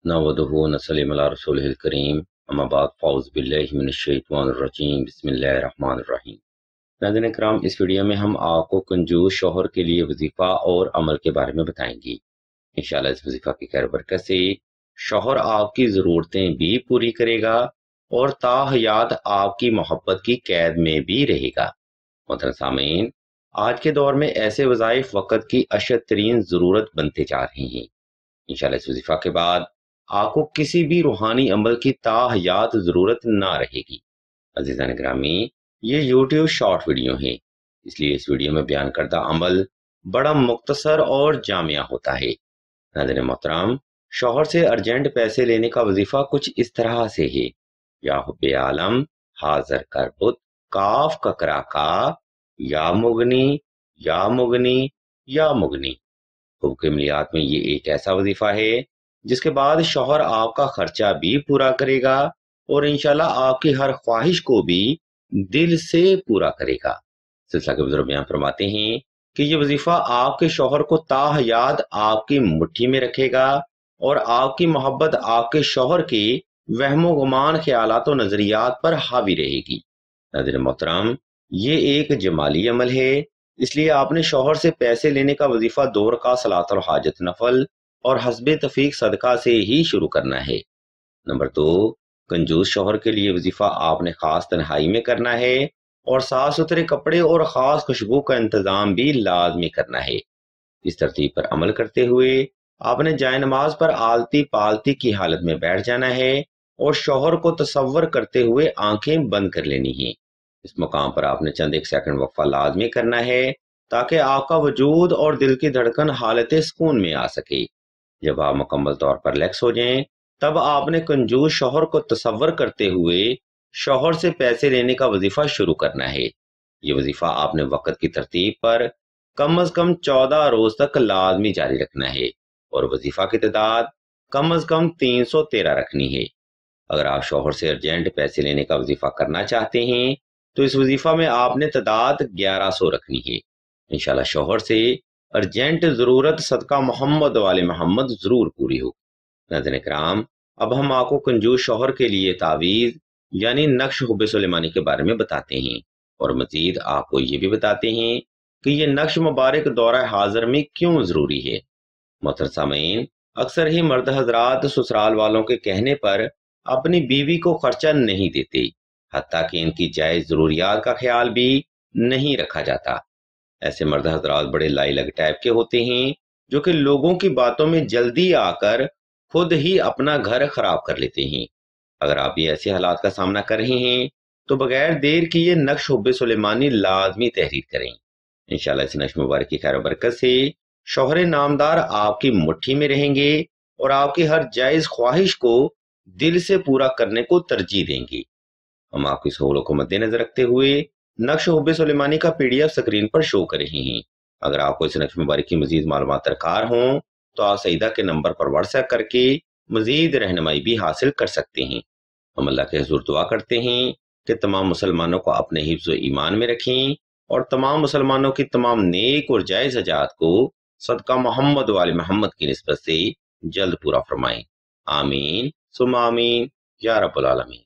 नहमदुहु व नसल्ली अला रसूलिहिल करीम अम्मा बाद फ़ाऊज़ बिल्लाहि मिनश्शैतानिर रजीम बिस्मिल्लाहिर रहमानिर रहीम। नाज़रीन इकराम, इस वीडियो में हम आपको कंजूस शौहर के लिए वजीफ़ा और अमल के बारे में बताएंगे। इंशाअल्लाह इस वजीफ़ा की खैर बरकत से शौहर आपकी ज़रूरतें भी पूरी करेगा और ताहयात आपकी मोहब्बत की कैद में भी रहेगा। मोहतरम सामीन, आज के दौर में ऐसे वज़ाइफ वक़्त की अशद तरीन ज़रूरत बनते जा रही हैं। इंशाअल्लाह इस वजीफा के बाद आपको किसी भी रूहानी अमल की ताहयात जरूरत ना रहेगी। अजीज़ान ग्रामी, ये यूट्यूब शॉर्ट वीडियो है, इसलिए इस वीडियो में बयान करदा अमल बड़ा मुख्तसर और जामिया होता है। नाज़रीन मोहतरम, शौहर से अर्जेंट पैसे लेने का वजीफा कुछ इस तरह से है। या हुब्बे आलम हाजर कर बुत काफ ककरा का या मुगनी या मुगनी या मुगनी। हुक्मियात में ये एक ऐसा वजीफा है जिसके बाद शौहर आपका खर्चा भी पूरा करेगा और इंशाल्लाह आपकी हर ख्वाहिश को भी दिल से पूरा करेगा। सिलसिला के बुजुर्ग बयान फरमाते हैं कि ये वजीफा आपके शौहर को ताहयात आपकी मुट्ठी में रखेगा और आपकी मोहब्बत आपके शौहर के वहमो गुमान ख्यालात और नजरियात पर हावी रहेगी। नाज़रीन मोहतरम, ये एक जमाली अमल है, इसलिए आपने शौहर से पैसे लेने का वजीफा 2 रकात सलातुल हाजत नफल और हस्बे तफीक सदका से ही शुरू करना है। नंबर 2, कंजूस शौहर के लिए वजीफा आपने खास तन्हाई में करना है और साफ सुथरे कपड़े और खास खुशबू का इंतजाम भी लाजमी करना है। इस तरतीब पर अमल करते हुए आपने जाए नमाज पर आलती पालती की हालत में बैठ जाना है और शौहर को तसव्वुर करते हुए आंखें बंद कर लेनी है। इस मुकाम पर आपने चंद एक सेकंड वक्फा लाजमी करना है ताकि आपका वजूद और दिल की धड़कन हालत सुकून में आ सके। जब आप मुकम्मल तौर पर रिलैक्स हो जाएं, तब आपने कंजूस शौहर को तसव्वुर करते हुए शौहर से पैसे लेने का वजीफा शुरू करना है। ये वजीफा आपने वक्त की तरतीब पर कम अज कम 14 रोज तक लाजमी जारी रखना है और वजीफा की तादाद कम अज कम 313 रखनी है। अगर आप शौहर से अर्जेंट पैसे लेने का वजीफा करना चाहते हैं तो इस वजीफा में आपने तादाद 1100 रखनी है। इंशाल्लाह शौहर से अर्जेंट जरूरत सदका मोहम्मद वाले मोहम्मद जरूर पूरी हो। नाज़रीन इकराम, अब हम आपको कंजूस शौहर के लिए तावीज़ यानी नक्श हुब्बे सुलेमानी के बारे में बताते हैं और मजीद आपको ये भी बताते हैं कि ये नक्श मुबारक दौरा हाजिर में क्यों जरूरी है। मोहतरम सामीन, अक्सर ही मर्द हजरात ससुराल वालों के कहने पर अपनी बीवी को खर्चा नहीं देते, हत्ता कि इनकी जायज जरूरियात का ख्याल भी नहीं रखा जाता। ऐसे मर्द हजरात बड़े लाई लग टाइप के होते हैं जो कि लोगों की बातों में जल्दी आकर खुद ही अपना घर खराब कर लेते हैं। अगर आप भी ऐसे हालात का सामना कर रहे हैं तो बगैर देर किए नक्श हुब्बे सुलेमानी लाजमी तहरीर करें। इंशाल्लाह इस नक्श मुबारक की खैर बरकत से शौहर नामदार आपकी मुट्ठी में रहेंगे और आपकी हर जायज ख्वाहिश को दिल से पूरा करने को तरजीह देंगे। हम आपकी सहूलत को मद्देनजर रखते हुए नक्श हुब्बे सुलेमानी का PDF स्क्रीन पर शो कर रहे हैं। अगर आपको इस नक्श मुबारक की मजीद मालूमात दरकार हों तो आप सईदा के नंबर पर व्हाट्सएप करके मजीद रहनुमाई भी हासिल कर सकते हैं। हम अल्लाह के हुजूर दुआ करते हैं कि तमाम मुसलमानों को अपने हिफ्ज़ व ईमान में रखें और तमाम मुसलमानों की तमाम नेक और जायज़ हजात को सदका मोहम्मद वाले मोहम्मद की निस्बत से जल्द पूरा फरमाएं। आमीन सुम्मा आमीन या रब्बुल आलमीन।